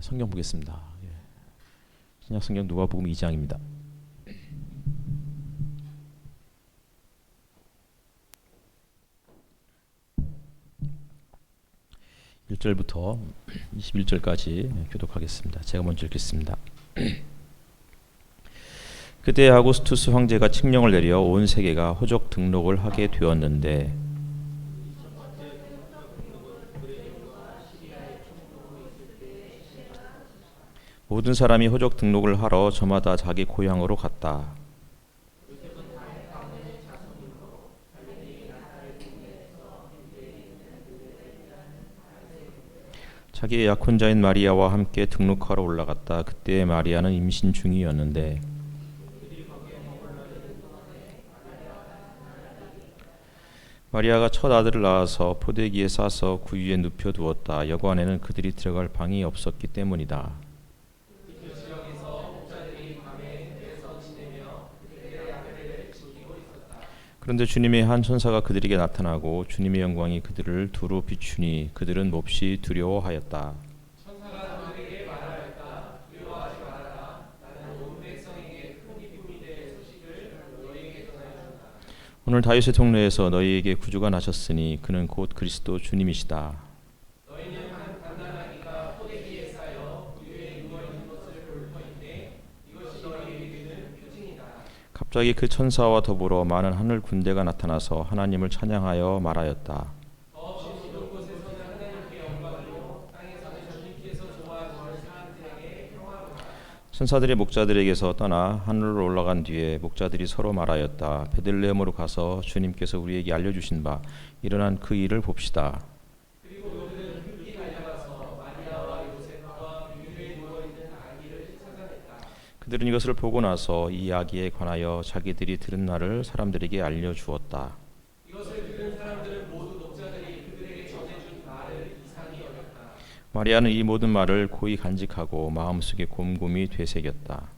성경 보겠습니다. 신약 성경 누가복음 2장입니다. 1절부터 21절까지 교독하겠습니다. 제가 먼저 읽겠습니다. 그때 아구스투스 황제가 칙령을 내려 온 세계가 호적 등록을 하게 되었는데 모든 사람이 호적 등록을 하러 저마다 자기 고향으로 갔다. 자기의 약혼자인 마리아와 함께 등록하러 올라갔다. 그때 마리아는 임신 중이었는데 마리아가 첫 아들을 낳아서 포대기에 싸서 그 위에 눕혀 두었다. 여관에는 그들이 들어갈 방이 없었기 때문이다. 그런데 주님의 한 천사가 그들에게 나타나고 주님의 영광이 그들을 두루 비추니 그들은 몹시 두려워하였다. 천사가 그들에게 말하였다. 두려워하지 말아라. 나는 온 백성에게 큰 기쁨이 될 소식을 너희에게 전하였다. 오늘 다윗의 통로에서 너희에게 구주가 나셨으니 그는 곧 그리스도 주님이시다. 갑자기 그 천사와 더불어 많은 하늘 군대가 나타나서 하나님을 찬양하여 말하였다. 천사들이 목자들에게서 떠나 하늘로 올라간 뒤에 목자들이 서로 말하였다. 베들레헴으로 가서 주님께서 우리에게 알려주신 바 일어난 그 일을 봅시다. 그들은 이것을 보고 나서 이 이야기에 관하여 자기들이 들은 말을 사람들에게 알려주었다. 이것을 들은 사람들은 모두 목자들이 그들에게 전해준 말을 이상히 여겼다. 마리아는 이 모든 말을 고이 간직하고 마음속에 곰곰이 되새겼다.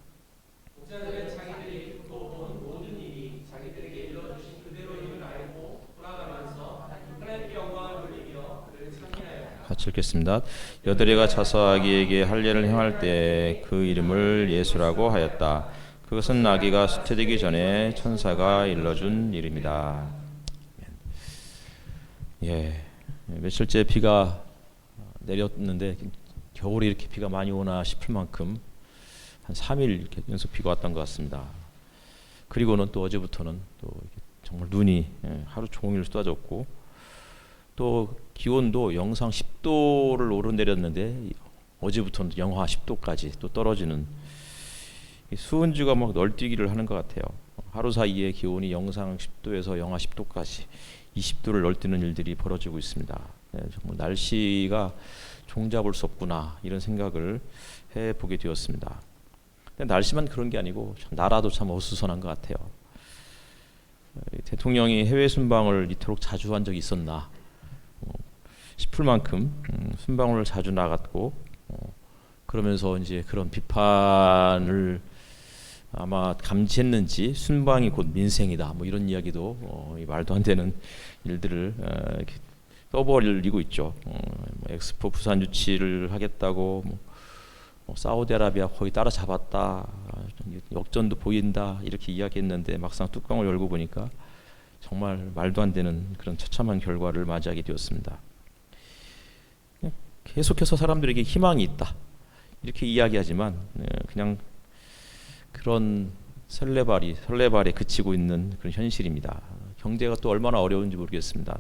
목자들은 자기들이 듣고 본 모든 일이 자기들에게 일러주신 그대로임을 알고 돌아가면서 하나님께 영광을 돌리며 그를 찬미하였다. 같이 읽겠습니다. 여드레가 자서 아기에게 할례를 행할 때 그 이름을 예수라고 하였다. 그것은 아기가 수태되기 전에 천사가 일러준 이름이다. 며칠째 비가 내렸는데 겨울에 이렇게 비가 많이 오나 싶을 만큼 한 3일 이렇게 연속 비가 왔던 것 같습니다. 그리고는 또 어제부터는 또 정말 눈이 하루 종일 쏟아졌고 또 기온도 영상 10도를 오르내렸는데 어제부터는 영하 10도까지 또 떨어지는 수은주가 막 널뛰기를 하는 것 같아요. 하루 사이에 기온이 영상 10도에서 영하 10도까지 20도를 널뛰는 일들이 벌어지고 있습니다. 정말 날씨가 종잡을 수 없구나 이런 생각을 해보게 되었습니다. 근데 날씨만 그런 게 아니고 참 나라도 참 어수선한 것 같아요. 대통령이 해외 순방을 이토록 자주 한 적이 있었나 싶을 만큼 순방을 자주 나갔고 그러면서 이제 그런 비판을 아마 감지했는지 순방이 곧 민생이다 뭐 이런 이야기도 말도 안 되는 일들을 이렇게 떠벌리고 있죠. 엑스포 부산 유치를 하겠다고 사우디아라비아 거의 따라잡았다 역전도 보인다 이렇게 이야기했는데 막상 뚜껑을 열고 보니까 정말 말도 안 되는 그런 처참한 결과를 맞이하게 되었습니다. 계속해서 사람들에게 희망이 있다 이렇게 이야기하지만 그냥 그런 설레발에 그치고 있는 그런 현실입니다. 경제가 또 얼마나 어려운지 모르겠습니다.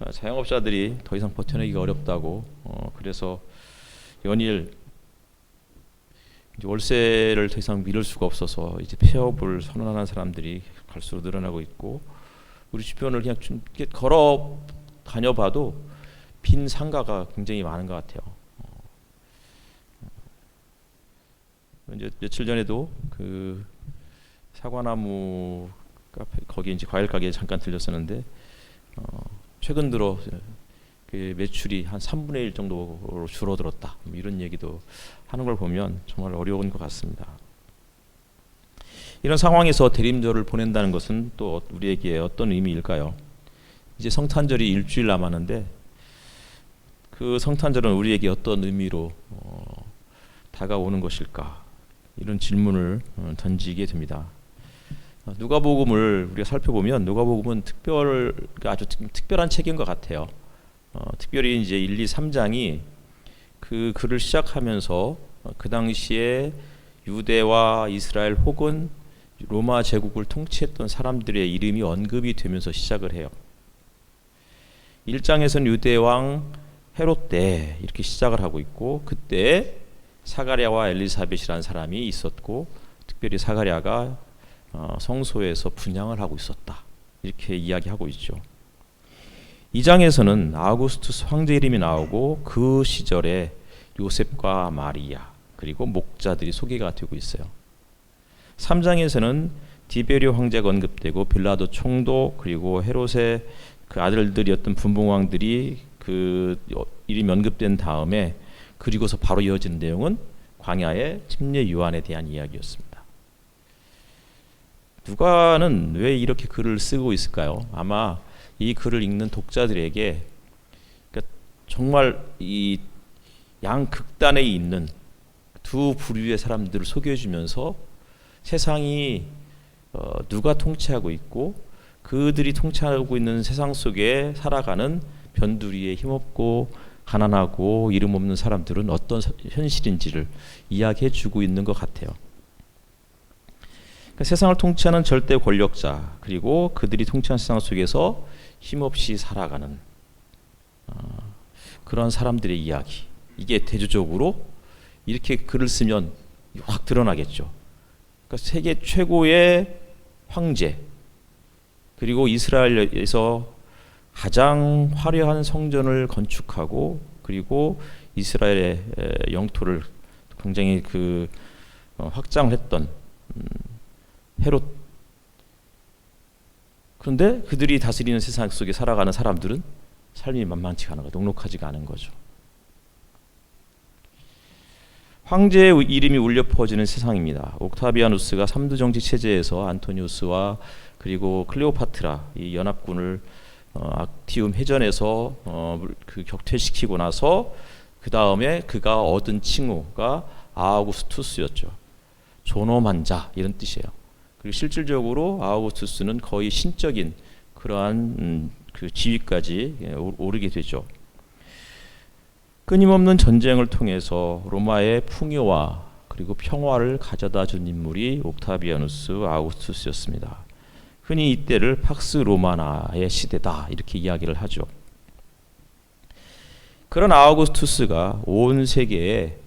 자영업자들이 더 이상 버텨내기가 어렵다고 그래서 연일 이제 월세를 더 이상 미룰 수가 없어서 이제 폐업을 선언하는 사람들이 갈수록 늘어나고 있고 우리 주변을 그냥 좀 걸어 다녀봐도 빈 상가가 굉장히 많은 것 같아요. 이제 며칠 전에도 그 사과나무 카페 거기 이제 과일 가게에 잠깐 들렸었는데 최근 들어 그 매출이 한 3분의 1 정도로 줄어들었다. 이런 얘기도 하는 걸 보면 정말 어려운 것 같습니다. 이런 상황에서 대림절을 보낸다는 것은 또 우리에게 어떤 의미일까요? 이제 성탄절이 일주일 남았는데 그 성탄절은 우리에게 어떤 의미로 다가오는 것일까? 이런 질문을 던지게 됩니다. 누가복음을 우리가 살펴보면 누가복음은 아주 특별한 책인 것 같아요. 특별히 이제 1, 2, 3장이 그 글을 시작하면서 그 당시에 유대와 이스라엘 혹은 로마 제국을 통치했던 사람들의 이름이 언급이 되면서 시작을 해요. 1장에서는 유대왕 헤롯 때 이렇게 시작을 하고 있고, 그때 사가랴와 엘리사벳이라는 사람이 있었고, 특별히 사가랴가 성소에서 분향을 하고 있었다, 이렇게 이야기하고 있죠. 2장에서는 아우구스투스 황제 이름이 나오고 그 시절에 요셉과 마리아 그리고 목자들이 소개가 되고 있어요. 3장에서는 디베리오 황제가 언급되고 빌라도 총독 그리고 헤롯의 그 아들들이었던 분봉왕들이 그 이름이 언급된 다음에 그리고서 바로 이어지는 내용은 광야의 침례 요한에 대한 이야기였습니다. 누가는 왜 이렇게 글을 쓰고 있을까요? 아마 이 글을 읽는 독자들에게 그러니까 정말 이 양극단에 있는 두 부류의 사람들을 소개해주면서 세상이 누가 통치하고 있고 그들이 통치하고 있는 세상 속에 살아가는 변두리에 힘없고 가난하고 이름 없는 사람들은 어떤 현실인지를 이야기해주고 있는 것 같아요. 그러니까 세상을 통치하는 절대 권력자 그리고 그들이 통치하는 세상 속에서 힘없이 살아가는 그런 사람들의 이야기, 이게 대조적으로 이렇게 글을 쓰면 확 드러나겠죠. 그러니까 세계 최고의 황제 그리고 이스라엘에서 가장 화려한 성전을 건축하고 그리고 이스라엘의 영토를 굉장히 확장을 했던 헤롯, 그런데 그들이 다스리는 세상 속에 살아가는 사람들은 삶이 만만치가 않은 거, 녹록하지가 않은 거죠. 황제의 이름이 울려 퍼지는 세상입니다. 옥타비아누스가 삼두 정치 체제에서 안토니우스와 그리고 클레오파트라 이 연합군을 악티움 해전에서 격퇴시키고 나서 그 다음에 그가 얻은 칭호가 아우구스투스였죠. 존엄한 자, 이런 뜻이에요. 그리고 실질적으로 아우구스투스는 거의 신적인 그러한 그 지위까지 오르게 되죠. 끊임없는 전쟁을 통해서 로마의 풍요와 그리고 평화를 가져다 준 인물이 옥타비아누스 아우구스투스였습니다. 흔히 이때를 팍스 로마나의 시대다, 이렇게 이야기를 하죠. 그런 아우구스투스가 온 세계에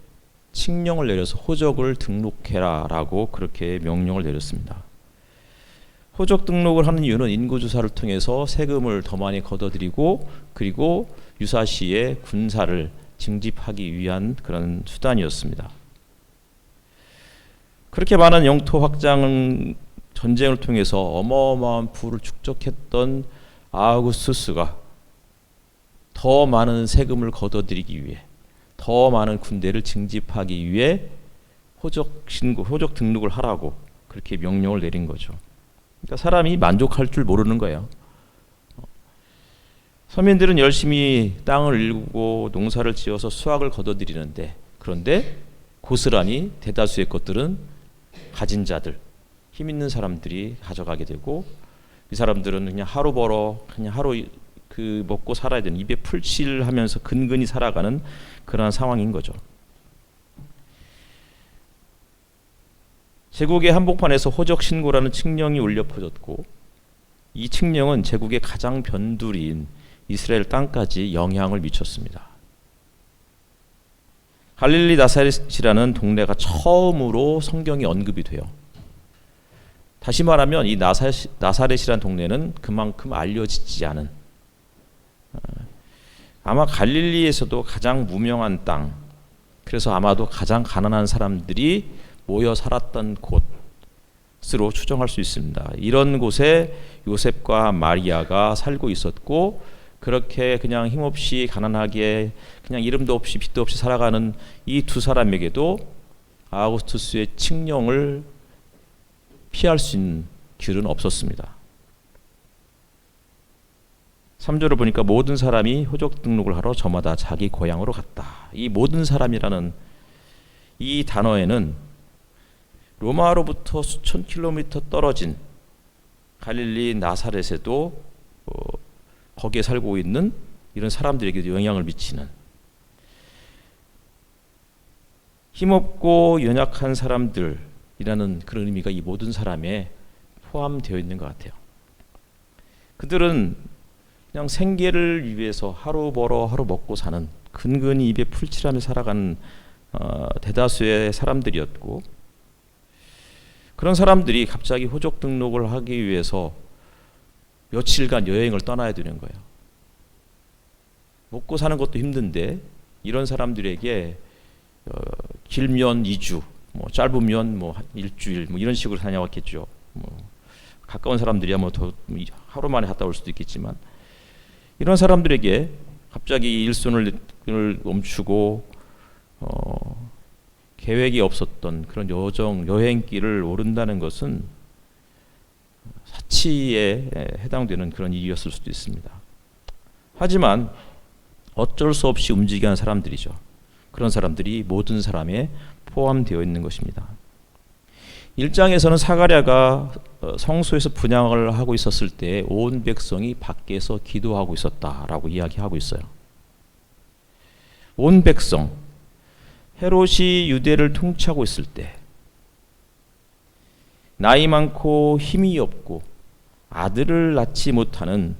칙령을 내려서 호적을 등록해라라고 그렇게 명령을 내렸습니다. 호적 등록을 하는 이유는 인구조사를 통해서 세금을 더 많이 걷어들이고 그리고 유사시에 군사를 징집하기 위한 그런 수단이었습니다. 그렇게 많은 영토 확장 전쟁을 통해서 어마어마한 부를 축적했던 아우구스투스가 더 많은 세금을 걷어들이기 위해 더 많은 군대를 징집하기 위해 호적 등록을 하라고 그렇게 명령을 내린 거죠. 그러니까 사람이 만족할 줄 모르는 거예요. 서민들은 열심히 땅을 일구고 농사를 지어서 수확을 거둬들이는데, 그런데 고스란히 대다수의 것들은 가진 자들, 힘 있는 사람들이 가져가게 되고, 이 사람들은 그냥 하루 벌어 그냥 하루 먹고 살아야 되는, 입에 풀칠을 하면서 근근히 살아가는 그러한 상황인 거죠. 제국의 한복판에서 호적 신고라는 칙령이 울려 퍼졌고, 이 칙령은 제국의 가장 변두리인 이스라엘 땅까지 영향을 미쳤습니다. 갈릴리 나사렛이라는 동네가 처음으로 성경에 언급이 돼요. 다시 말하면 이 나사렛이라는 동네는 그만큼 알려지지 않은, 아마 갈릴리에서도 가장 무명한 땅, 그래서 아마도 가장 가난한 사람들이 모여 살았던 곳으로 추정할 수 있습니다. 이런 곳에 요셉과 마리아가 살고 있었고, 그렇게 그냥 힘없이 가난하게 그냥 이름도 없이 빚도 없이 살아가는 이 두 사람에게도 아우구스투스의 칙령을 피할 수 있는 길은 없었습니다. 3절을 보니까 모든 사람이 호적 등록을 하러 저마다 자기 고향으로 갔다. 이 모든 사람이라는 이 단어에는 로마로부터 수천 킬로미터 떨어진 갈릴리 나사렛에도 거기에 살고 있는 이런 사람들에게도 영향을 미치는, 힘없고 연약한 사람들이라는 그런 의미가 이 모든 사람에 포함되어 있는 것 같아요. 그들은 그냥 생계를 위해서 하루 벌어 하루 먹고 사는, 근근히 입에 풀칠하며 살아가는 대다수의 사람들이었고, 그런 사람들이 갑자기 호적 등록을 하기 위해서 며칠간 여행을 떠나야 되는 거예요. 먹고 사는 것도 힘든데 이런 사람들에게 길면 2주, 뭐 짧으면 뭐 일주일, 뭐 이런 식으로 다녀왔겠죠. 뭐 가까운 사람들이야 뭐 더 하루 만에 갔다 올 수도 있겠지만, 이런 사람들에게 갑자기 일손을 멈추고 계획이 없었던 그런 여행길을 오른다는 것은 사치에 해당되는 그런 일이었을 수도 있습니다. 하지만 어쩔 수 없이 움직이는 하는 사람들이죠. 그런 사람들이 모든 사람에 포함되어 있는 것입니다. 1장에서는 사가랴가 성소에서 분향을 하고 있었을 때 온 백성이 밖에서 기도하고 있었다라고 이야기하고 있어요. 온 백성, 헤롯이 유대를 통치하고 있을 때 나이 많고 힘이 없고 아들을 낳지 못하는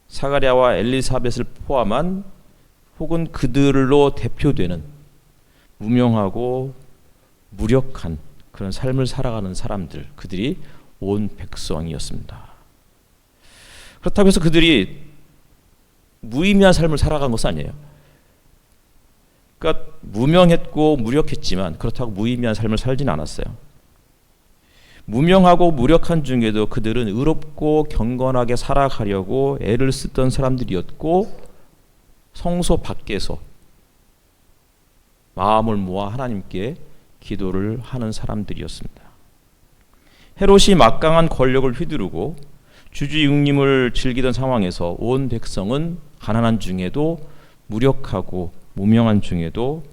사가랴와 엘리사벳을 포함한, 혹은 그들로 대표되는 무명하고 무력한 그런 삶을 살아가는 사람들, 그들이 온 백성이었습니다. 그렇다고 해서 그들이 무의미한 삶을 살아간 것은 아니에요. 그러니까 무명했고 무력했지만 그렇다고 무의미한 삶을 살지는 않았어요. 무명하고 무력한 중에도 그들은 의롭고 경건하게 살아가려고 애를 쓰던 사람들이었고, 성소 밖에서 마음을 모아 하나님께 기도를 하는 사람들이었습니다. 헤롯이 막강한 권력을 휘두르고 주주육림을 즐기던 상황에서 온 백성은 가난한 중에도 무력하고 무명한 중에도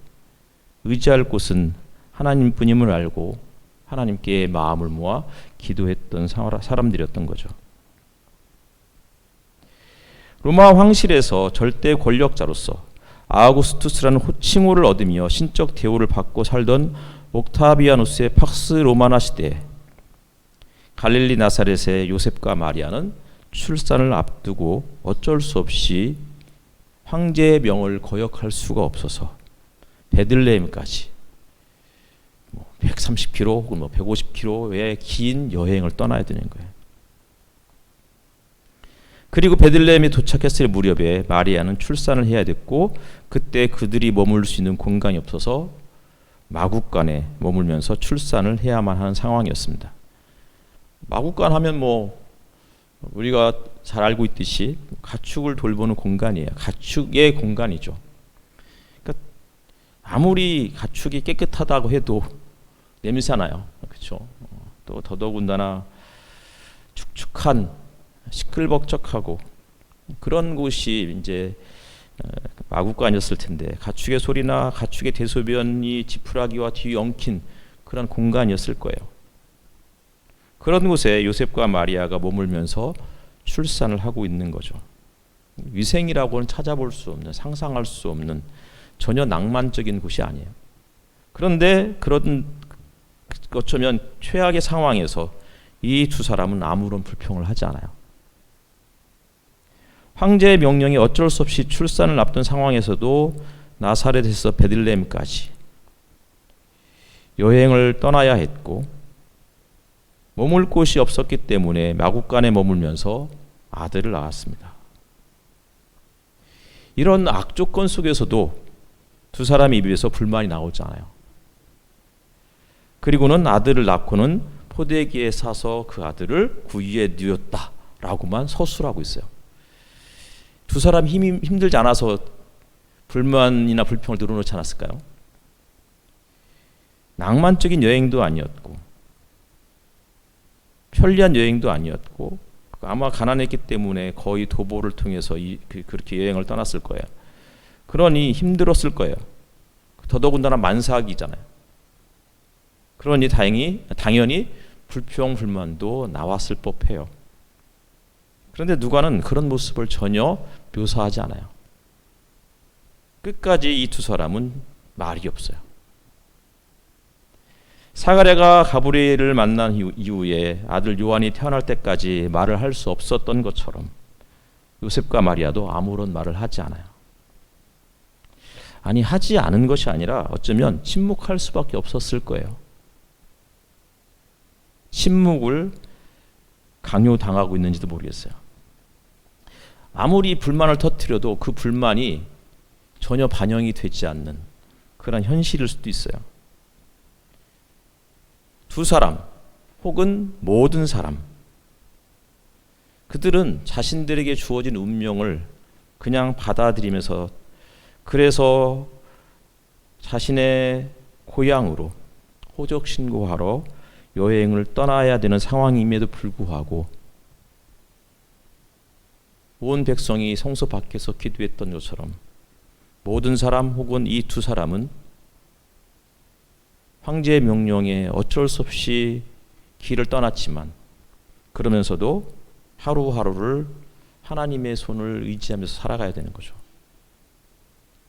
의지할 곳은 하나님뿐임을 알고 하나님께 마음을 모아 기도했던 사람들이었던 거죠. 로마 황실에서 절대 권력자로서 아우구스투스라는 호칭호를 얻으며 신적 대우를 받고 살던 옥타비아누스의 팍스 로마나 시대에 갈릴리 나사렛의 요셉과 마리아는 출산을 앞두고 어쩔 수 없이 황제의 명을 거역할 수가 없어서 베들레헴까지 130km 혹은 150km의 긴 여행을 떠나야 되는 거예요. 그리고 베들레헴에 도착했을 무렵에 마리아는 출산을 해야 됐고, 그때 그들이 머물 수 있는 공간이 없어서 마구간에 머물면서 출산을 해야만 하는 상황이었습니다. 마구간 하면 뭐 우리가 잘 알고 있듯이 가축을 돌보는 공간이에요. 가축의 공간이죠. 그러니까 아무리 가축이 깨끗하다고 해도 냄새나요. 그렇죠? 또 더더군다나 축축한 시끌벅적하고 그런 곳이 이제 마구간이었을 텐데, 가축의 소리나 가축의 대소변이 지푸라기와 뒤 엉킨 그런 공간이었을 거예요. 그런 곳에 요셉과 마리아가 머물면서 출산을 하고 있는 거죠. 위생이라고는 찾아볼 수 없는, 상상할 수 없는 전혀 낭만적인 곳이 아니에요. 그런데 그런 어쩌면 최악의 상황에서 이 두 사람은 아무런 불평을 하지 않아요. 황제의 명령이 어쩔 수 없이 출산을 앞둔 상황에서도 나사렛에서 베들레헴까지 여행을 떠나야 했고, 머물 곳이 없었기 때문에 마구간에 머물면서 아들을 낳았습니다. 이런 악조건 속에서도 두 사람 입에서 불만이 나오지 않아요. 그리고는 아들을 낳고는 포대기에 싸서 그 아들을 구유에 뉘었다라고만 서술하고 있어요. 두 사람 힘들지 않아서 불만이나 불평을 늘어놓지 않았을까요? 낭만적인 여행도 아니었고 편리한 여행도 아니었고, 아마 가난했기 때문에 거의 도보를 통해서 그렇게 여행을 떠났을 거예요. 그러니 힘들었을 거예요. 더더군다나 만삭이잖아요. 그러니 당연히 불평 불만도 나왔을 법해요. 그런데 누가는 그런 모습을 전혀 묘사하지 않아요. 끝까지 이 두 사람은 말이 없어요. 사가랴가 가브리엘을 만난 이후에 아들 요한이 태어날 때까지 말을 할 수 없었던 것처럼 요셉과 마리아도 아무런 말을 하지 않아요. 아니, 하지 않은 것이 아니라 어쩌면 침묵할 수밖에 없었을 거예요. 침묵을 강요당하고 있는지도 모르겠어요. 아무리 불만을 터뜨려도 그 불만이 전혀 반영이 되지 않는 그런 현실일 수도 있어요. 두 사람 혹은 모든 사람, 그들은 자신들에게 주어진 운명을 그냥 받아들이면서 그래서 자신의 고향으로 호적 신고하러 여행을 떠나야 되는 상황임에도 불구하고 온 백성이 성소 밖에서 기도했던 것처럼 모든 사람 혹은 이 두 사람은 황제의 명령에 어쩔 수 없이 길을 떠났지만 그러면서도 하루하루를 하나님의 손을 의지하면서 살아가야 되는 거죠.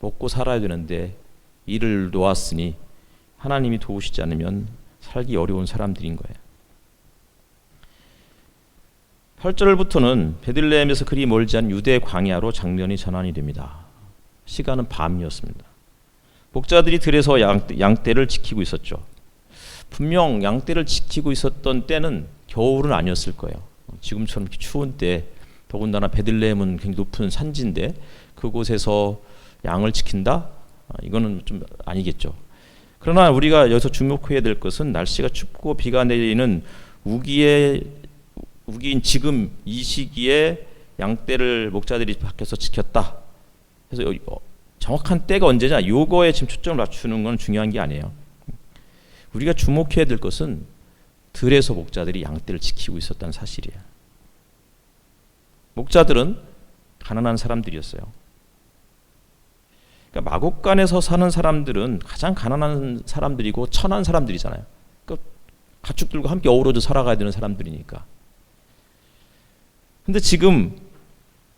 먹고 살아야 되는데 일을 놓았으니 하나님이 도우시지 않으면 살기 어려운 사람들인 거예요. 8절부터는 베들레헴에서 그리 멀지 않은 유대 광야로 장면이 전환이 됩니다. 시간은 밤이었습니다. 목자들이 들에서 양떼를 지키고 있었죠. 분명 양떼를 지키고 있었던 때는 겨울은 아니었을 거예요. 지금처럼 추운 때, 더군다나 베들레헴은 굉장히 높은 산지인데 그곳에서 양을 지킨다? 이거는 좀 아니겠죠. 그러나 우리가 여기서 주목해야 될 것은 날씨가 춥고 비가 내리는 우기인 지금 이 시기에 양떼를 목자들이 밖에서 지켰다. 그래서 정확한 때가 언제냐, 요거에 지금 초점을 맞추는 건 중요한 게 아니에요. 우리가 주목해야 될 것은 들에서 목자들이 양떼를 지키고 있었다는 사실이에요. 목자들은 가난한 사람들이었어요. 그러니까 마곡간에서 사는 사람들은 가장 가난한 사람들이고 천한 사람들이잖아요. 그러니까 가축들과 함께 어우러져 살아가야 되는 사람들이니까. 근데 지금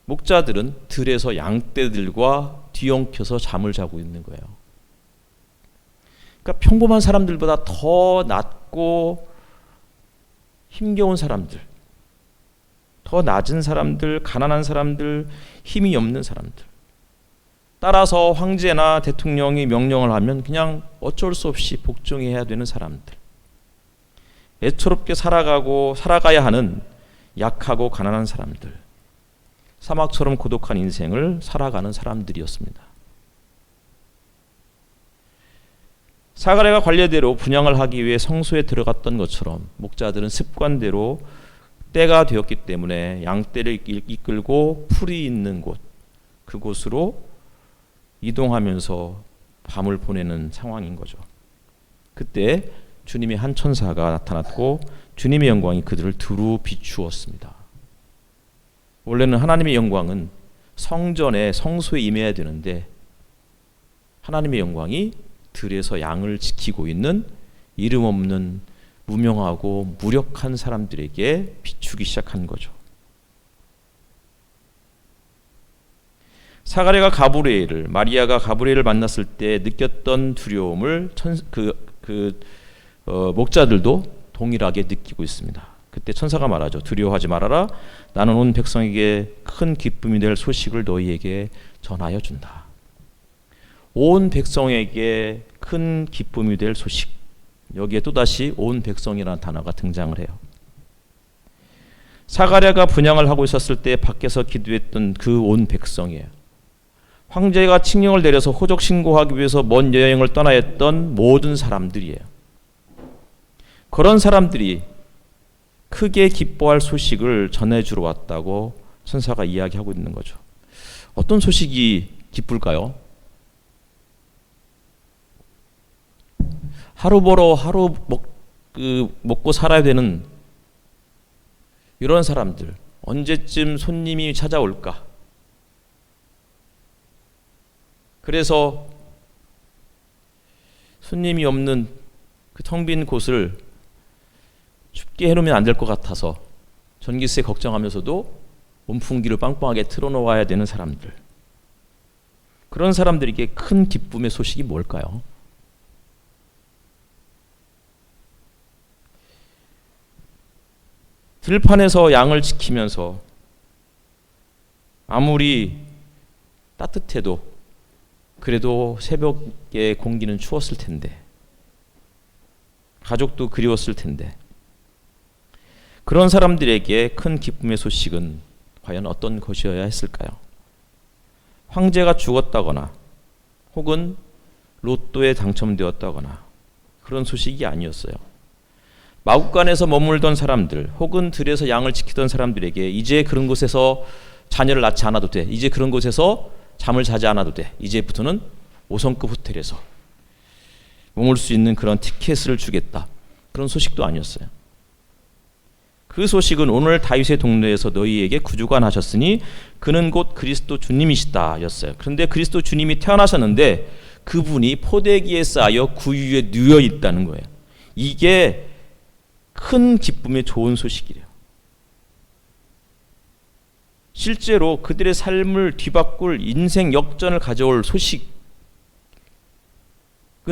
목자들은 들에서 양떼들과 뒤엉켜서 잠을 자고 있는 거예요. 그러니까 평범한 사람들보다 더 낮고 힘겨운 사람들, 더 낮은 사람들, 가난한 사람들, 힘이 없는 사람들. 따라서 황제나 대통령이 명령을 하면 그냥 어쩔 수 없이 복종해야 되는 사람들. 애처롭게 살아가야 하는 약하고 가난한 사람들. 사막처럼 고독한 인생을 살아가는 사람들이었습니다. 사가랴가 관례대로 분향을 하기 위해 성소에 들어갔던 것처럼 목자들은 습관대로 때가 되었기 때문에 양떼를 이끌고 풀이 있는 곳, 그곳으로 이동하면서 밤을 보내는 상황인 거죠. 그때 주님의 한 천사가 나타났고 주님의 영광이 그들을 두루 비추었습니다. 원래는 하나님의 영광은 성전에 성소에 임해야 되는데 하나님의 영광이 들에서 양을 지키고 있는 이름 없는 무명하고 무력한 사람들에게 비추기 시작한 거죠. 마리아가 가브리엘을 만났을 때 느꼈던 두려움을 목자들도 동일하게 느끼고 있습니다. 그때 천사가 말하죠. 두려워하지 말아라. 나는 온 백성에게 큰 기쁨이 될 소식을 너희에게 전하여 준다. 온 백성에게 큰 기쁨이 될 소식. 여기에 또다시 온 백성이라는 단어가 등장을 해요. 사가랴가 분향을 하고 있었을 때 밖에서 기도했던 그 온 백성이에요. 황제가 칙령을 내려서 호적 신고하기 위해서 먼 여행을 떠나야 했던 모든 사람들이에요. 그런 사람들이 크게 기뻐할 소식을 전해주러 왔다고 천사가 이야기하고 있는 거죠. 어떤 소식이 기쁠까요? 하루 벌어 하루 먹고 살아야 되는 이런 사람들, 언제쯤 손님이 찾아올까? 그래서 손님이 없는 그 텅 빈 곳을 춥게 해놓으면 안 될 것 같아서 전기세 걱정하면서도 온풍기를 빵빵하게 틀어놓아야 되는 사람들, 그런 사람들에게 큰 기쁨의 소식이 뭘까요? 들판에서 양을 지키면서 아무리 따뜻해도 그래도 새벽에 공기는 추웠을 텐데, 가족도 그리웠을 텐데, 그런 사람들에게 큰 기쁨의 소식은 과연 어떤 것이어야 했을까요? 황제가 죽었다거나 혹은 로또에 당첨되었다거나 그런 소식이 아니었어요. 마국간에서 머물던 사람들 혹은 들에서 양을 지키던 사람들에게 이제 그런 곳에서 자녀를 낳지 않아도 돼, 이제 그런 곳에서 잠을 자지 않아도 돼, 이제부터는 5성급 호텔에서 머물 수 있는 그런 티켓을 주겠다, 그런 소식도 아니었어요. 그 소식은 오늘 다윗의 동네에서 너희에게 구주가 나셨으니 그는 곧 그리스도 주님이시다 였어요. 그런데 그리스도 주님이 태어나셨는데 그분이 포대기에 쌓여 구유에 누워 있다는 거예요. 이게 큰 기쁨의 좋은 소식이래요. 실제로 그들의 삶을 뒤바꿀 인생 역전을 가져올 소식은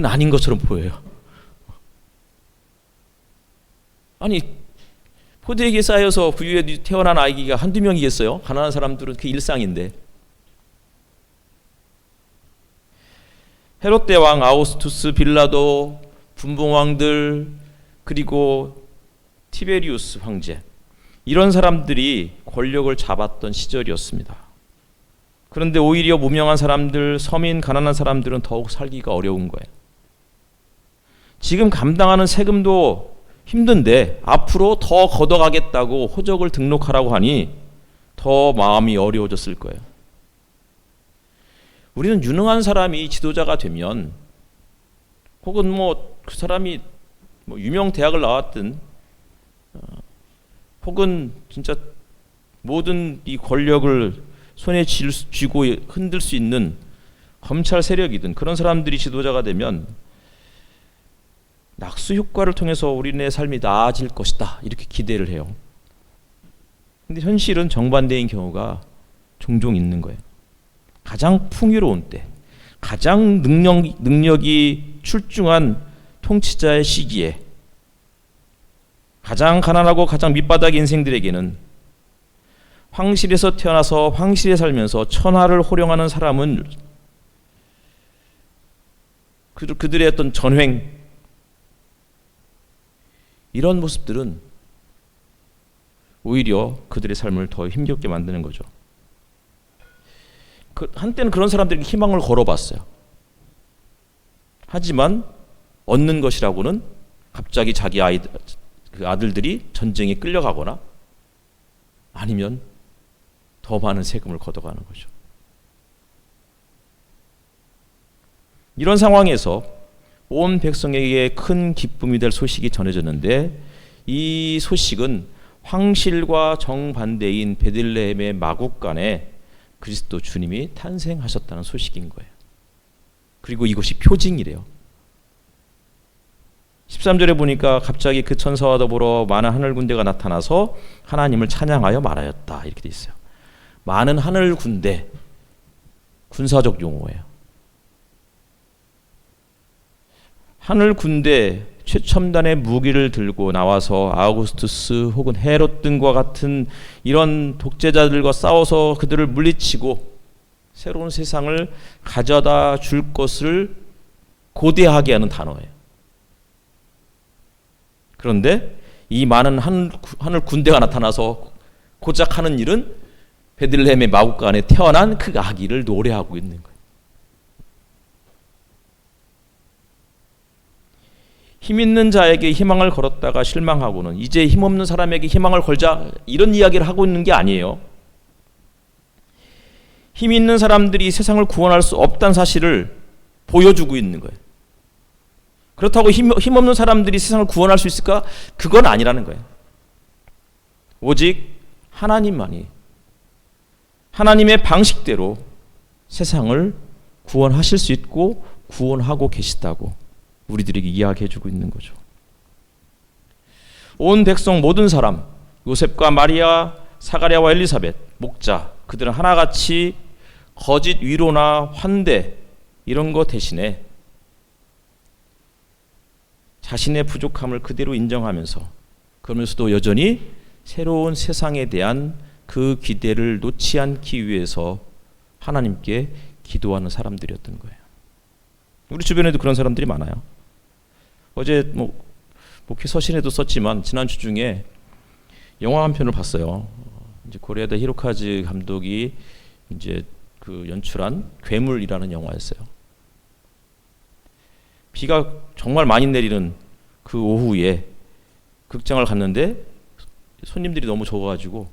아닌 것처럼 보여요. 아니, 포대기에 쌓여서 구유에 태어난 아기가 한두 명이겠어요? 가난한 사람들은 그게 일상인데. 헤롯 대왕, 아우구스투스, 빌라도, 분봉왕들, 그리고 티베리우스 황제, 이런 사람들이 권력을 잡았던 시절이었습니다. 그런데 오히려 무명한 사람들, 서민, 가난한 사람들은 더욱 살기가 어려운 거예요. 지금 감당하는 세금도 힘든데 앞으로 더 걷어가겠다고 호적을 등록하라고 하니 더 마음이 어려워졌을 거예요. 우리는 유능한 사람이 지도자가 되면, 혹은 그 사람이 유명 대학을 나왔든, 혹은 진짜 모든 이 권력을 손에 쥐고 흔들 수 있는 검찰 세력이든 그런 사람들이 지도자가 되면 낙수 효과를 통해서 우리네 삶이 나아질 것이다, 이렇게 기대를 해요. 근데 현실은 정반대인 경우가 종종 있는 거예요. 가장 풍요로운 때, 가장 능력이 출중한 통치자의 시기에 가장 가난하고 가장 밑바닥 인생들에게는 황실에서 태어나서 황실에 살면서 천하를 호령하는 사람은 그들의 어떤 전횡, 이런 모습들은 오히려 그들의 삶을 더 힘겹게 만드는 거죠. 한때는 그런 사람들에게 희망을 걸어봤어요. 하지만 얻는 것이라고는 갑자기 자기 아들들이 전쟁에 끌려가거나 아니면 더 많은 세금을 걷어가는 거죠. 이런 상황에서 온 백성에게 큰 기쁨이 될 소식이 전해졌는데, 이 소식은 황실과 정반대인 베들레헴의 마국간에 그리스도 주님이 탄생하셨다는 소식인 거예요. 그리고 이것이 표징이래요. 13절에 보니까 갑자기 그 천사와 더불어 많은 하늘 군대가 나타나서 하나님을 찬양하여 말하였다, 이렇게 돼 있어요. 많은 하늘 군대, 군사적 용어예요. 하늘 군대, 최첨단의 무기를 들고 나와서 아우구스투스 혹은 헤롯 등과 같은 이런 독재자들과 싸워서 그들을 물리치고 새로운 세상을 가져다 줄 것을 고대하게 하는 단어예요. 그런데 이 많은 하늘 군대가 나타나서 고작 하는 일은 베들레헴의 마국간에 태어난 그 아기를 노래하고 있는 거예요. 힘 있는 자에게 희망을 걸었다가 실망하고는 이제 힘없는 사람에게 희망을 걸자, 이런 이야기를 하고 있는 게 아니에요. 힘 있는 사람들이 세상을 구원할 수 없다는 사실을 보여주고 있는 거예요. 그렇다고 힘없는 사람들이 세상을 구원할 수 있을까? 그건 아니라는 거예요. 오직 하나님만이 하나님의 방식대로 세상을 구원하실 수 있고 구원하고 계시다고 우리들에게 이야기해주고 있는 거죠. 온 백성 모든 사람, 요셉과 마리아, 사가랴와 엘리사벳, 목자, 그들은 하나같이 거짓 위로나 환대 이런 것 대신에 자신의 부족함을 그대로 인정하면서, 그러면서도 여전히 새로운 세상에 대한 그 기대를 놓지 않기 위해서 하나님께 기도하는 사람들이었던 거예요. 우리 주변에도 그런 사람들이 많아요. 어제 목회 서신에도 썼지만 지난주 중에 영화 한 편을 봤어요. 이제 고레에다 히로카즈 감독이 이제 그 연출한 괴물이라는 영화였어요. 비가 정말 많이 내리는 그 오후에 극장을 갔는데 손님들이 너무 적어가지고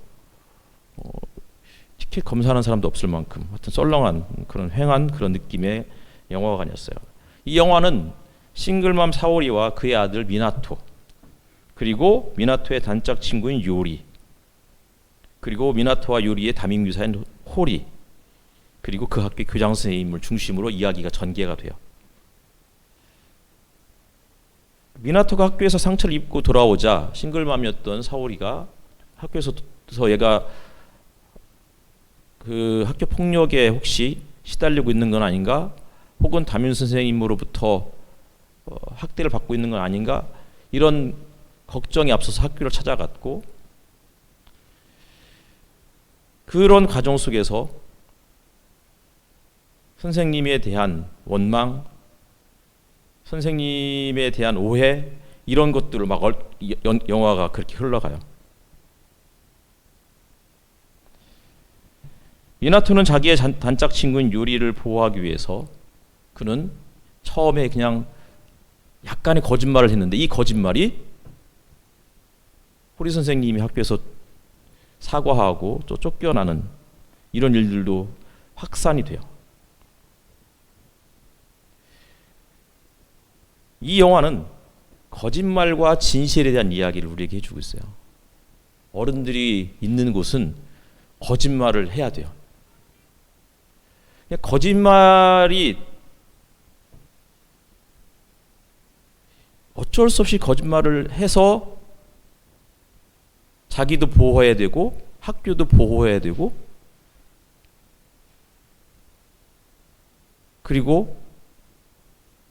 티켓 검사하는 사람도 없을 만큼 하여튼 썰렁한 그런 휑한 그런 느낌의 영화관이었어요. 이 영화는 싱글맘 사오리와 그의 아들 미나토, 그리고 미나토의 단짝 친구인 요리, 그리고 미나토와 요리의 담임교사인 호리, 그리고 그 학교 교장 선생님을 중심으로 이야기가 전개가 돼요. 미나토가 학교에서 상처를 입고 돌아오자 싱글맘이었던 사오리가 학교에서 얘가 그 학교 폭력에 혹시 시달리고 있는 건 아닌가, 혹은 담임 선생님으로부터 학대를 받고 있는 건 아닌가, 이런 걱정이 앞서서 학교를 찾아갔고, 그런 과정 속에서 선생님에 대한 원망, 선생님에 대한 오해, 이런 것들을 막 영화가 그렇게 흘러가요. 미나토는 자기의 단짝 친구인 요리를 보호하기 위해서 그는 처음에 그냥 약간의 거짓말을 했는데, 이 거짓말이 호리 선생님이 학교에서 사과하고 또 쫓겨나는 이런 일들도 확산이 돼요. 이 영화는 거짓말과 진실에 대한 이야기를 우리에게 해주고 있어요. 어른들이 있는 곳은 거짓말을 해야 돼요. 거짓말이 어쩔 수 없이 거짓말을 해서 자기도 보호해야 되고 학교도 보호해야 되고, 그리고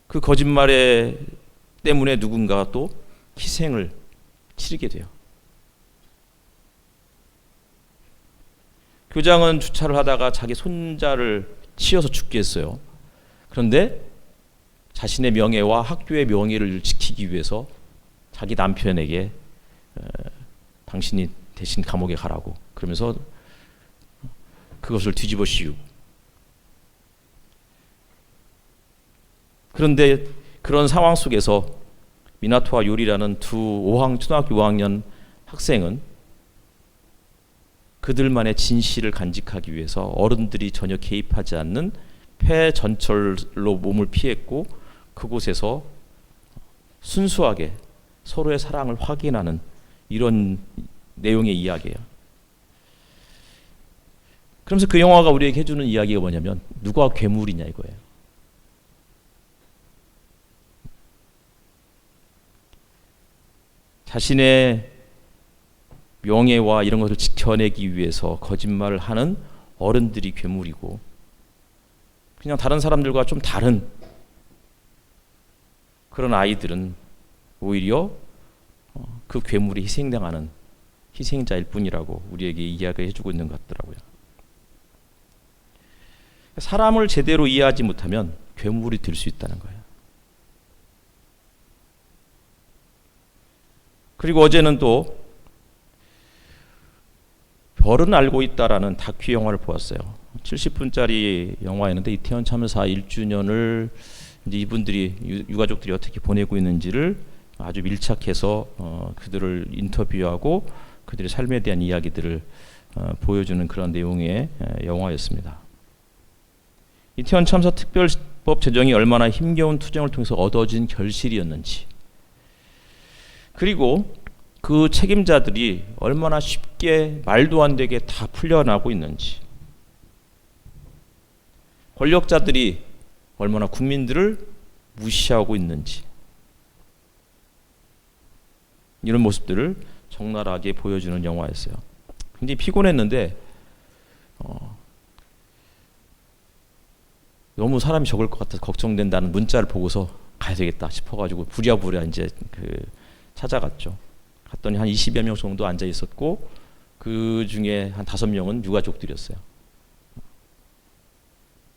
그 거짓말에 때문에 누군가가 또 희생을 치르게 돼요. 교장은 주차를 하다가 자기 손자를 치여서 죽게 했어요. 그런데 자신의 명예와 학교의 명예를 지키기 위해서 자기 남편에게 당신이 대신 감옥에 가라고 그러면서 그것을 뒤집어 씌우고, 그런데 그런 상황 속에서 미나토와 요리라는 초등학교 5학년 학생은 그들만의 진실을 간직하기 위해서 어른들이 전혀 개입하지 않는 폐전철로 몸을 피했고, 그곳에서 순수하게 서로의 사랑을 확인하는 이런 내용의 이야기예요. 그러면서 그 영화가 우리에게 해주는 이야기가 뭐냐면, 누가 괴물이냐 이거예요. 자신의 명예와 이런 것을 지켜내기 위해서 거짓말을 하는 어른들이 괴물이고, 그냥 다른 사람들과 좀 다른 그런 아이들은 오히려 그 괴물이 희생당하는 희생자일 뿐이라고 우리에게 이야기해 주고 있는 것 같더라고요. 사람을 제대로 이해하지 못하면 괴물이 될 수 있다는 거예요. 그리고 어제는 또 별은 알고 있다라는 다큐 영화를 보았어요. 70분짜리 영화였는데 이태원 참사 1주년을 이제 이분들이 유가족들이 어떻게 보내고 있는지를 아주 밀착해서 그들을 인터뷰하고 그들의 삶에 대한 이야기들을 보여주는 그런 내용의 영화였습니다. 이태원 참사 특별법 제정이 얼마나 힘겨운 투쟁을 통해서 얻어진 결실이었는지, 그리고 그 책임자들이 얼마나 쉽게 말도 안 되게 다 풀려나고 있는지, 권력자들이 얼마나 국민들을 무시하고 있는지, 이런 모습들을 적나라하게 보여주는 영화였어요. 굉장히 피곤했는데 너무 사람이 적을 것 같아서 걱정된다는 문자를 보고서 가야 되겠다 싶어가지고 부랴부랴 이제 찾아갔죠. 갔더니 한 20여 명 정도 앉아 있었고 그 중에 한 5명은 유가족들이었어요.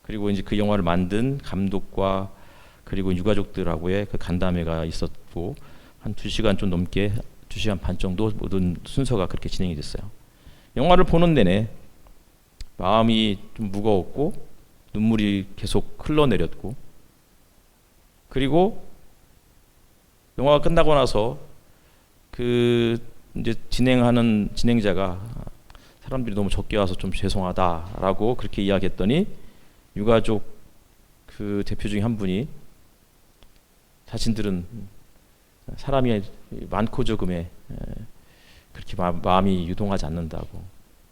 그리고 이제 그 영화를 만든 감독과 그리고 유가족들하고의 그 간담회가 있었고 한 2시간 좀 넘게 2시간 반 정도 모든 순서가 그렇게 진행이 됐어요. 영화를 보는 내내 마음이 좀 무거웠고 눈물이 계속 흘러내렸고 그리고 영화가 끝나고 나서 그 이제 진행하는 진행자가 사람들이 너무 적게 와서 좀 죄송하다라고 그렇게 이야기했더니 유가족 그 대표 중에 한 분이 자신들은 사람이 많고 적음에 그렇게 마음이 유동하지 않는다고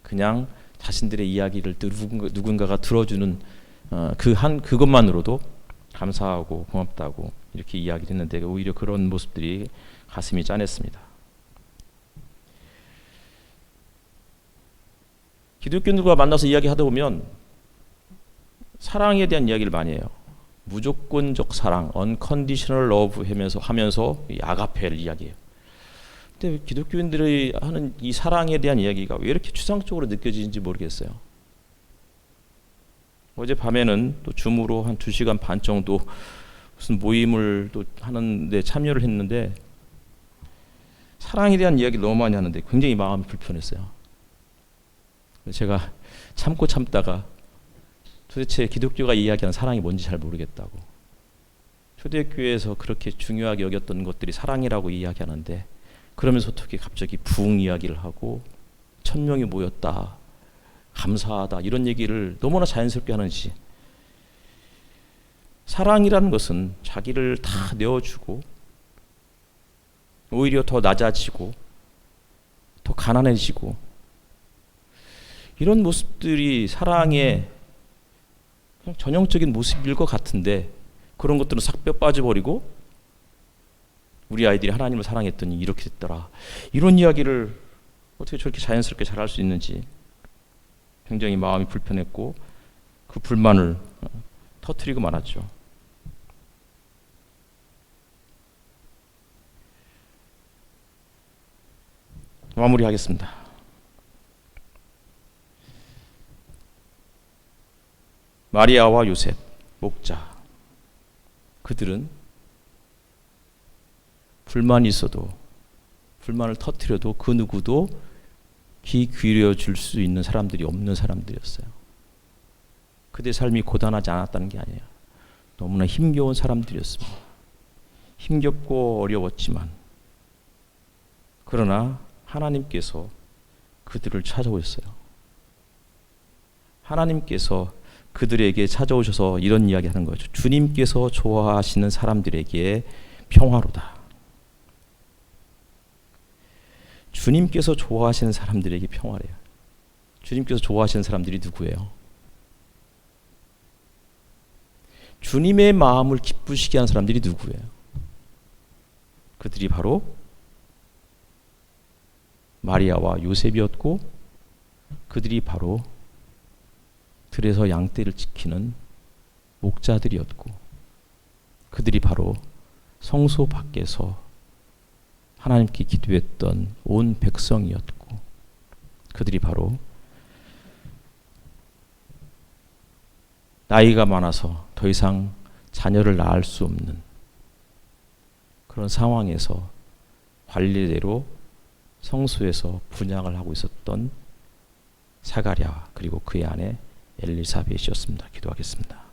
그냥 자신들의 이야기를 누군가가 들어주는 그것만으로도 감사하고 고맙다고 이렇게 이야기를 했는데 오히려 그런 모습들이 가슴이 짠했습니다. 기독교인들과 만나서 이야기하다 보면 사랑에 대한 이야기를 많이 해요. 무조건적 사랑, unconditional love 하면서 이 아가페를 이야기해요. 근데 기독교인들이 하는 이 사랑에 대한 이야기가 왜 이렇게 추상적으로 느껴지는지 모르겠어요. 어제 밤에는 또 줌으로 한 2시간 반 정도 무슨 모임을 또 하는데 참여를 했는데 사랑에 대한 이야기를 너무 많이 하는데 굉장히 마음이 불편했어요. 제가 참다가 도대체 기독교가 이야기하는 사랑이 뭔지 잘 모르겠다고. 초대교회에서 그렇게 중요하게 여겼던 것들이 사랑이라고 이야기하는데 그러면서 어떻게 갑자기 부흥 이야기를 하고 1000명이 모였다, 감사하다 이런 얘기를 너무나 자연스럽게 하는지. 사랑이라는 것은 자기를 다 내어주고 오히려 더 낮아지고 더 가난해지고 이런 모습들이 사랑의 그냥 전형적인 모습일 것 같은데 그런 것들은 싹 뼈 빠져버리고 우리 아이들이 하나님을 사랑했더니 이렇게 됐더라. 이런 이야기를 어떻게 저렇게 자연스럽게 잘할 수 있는지 굉장히 마음이 불편했고 그 불만을 터뜨리고 말았죠. 마무리하겠습니다. 마리아와 요셉, 목자. 그들은 불만이 있어도 불만을 터뜨려도 그 누구도 귀 기울여 줄 수 있는 사람들이 없는 사람들이었어요. 그들의 삶이 고단하지 않았다는 게 아니에요. 너무나 힘겨운 사람들이었습니다. 힘겹고 어려웠지만 그러나 하나님께서 그들을 찾아오셨어요. 하나님께서 그들에게 찾아오셔서 이런 이야기 하는 거죠. 주님께서 좋아하시는 사람들에게 평화로다. 주님께서 좋아하시는 사람들에게 평화래요. 주님께서 좋아하시는 사람들이 누구예요? 주님의 마음을 기쁘시게 하는 사람들이 누구예요? 그들이 바로 마리아와 요셉이었고 그들이 바로 들에서 양떼를 지키는 목자들이었고 그들이 바로 성소 밖에서 하나님께 기도했던 온 백성이었고 그들이 바로 나이가 많아서 더 이상 자녀를 낳을 수 없는 그런 상황에서 관리대로 성소에서 분향을 하고 있었던 사가랴 그리고 그의 아내 엘리사벳이었습니다. 기도하겠습니다.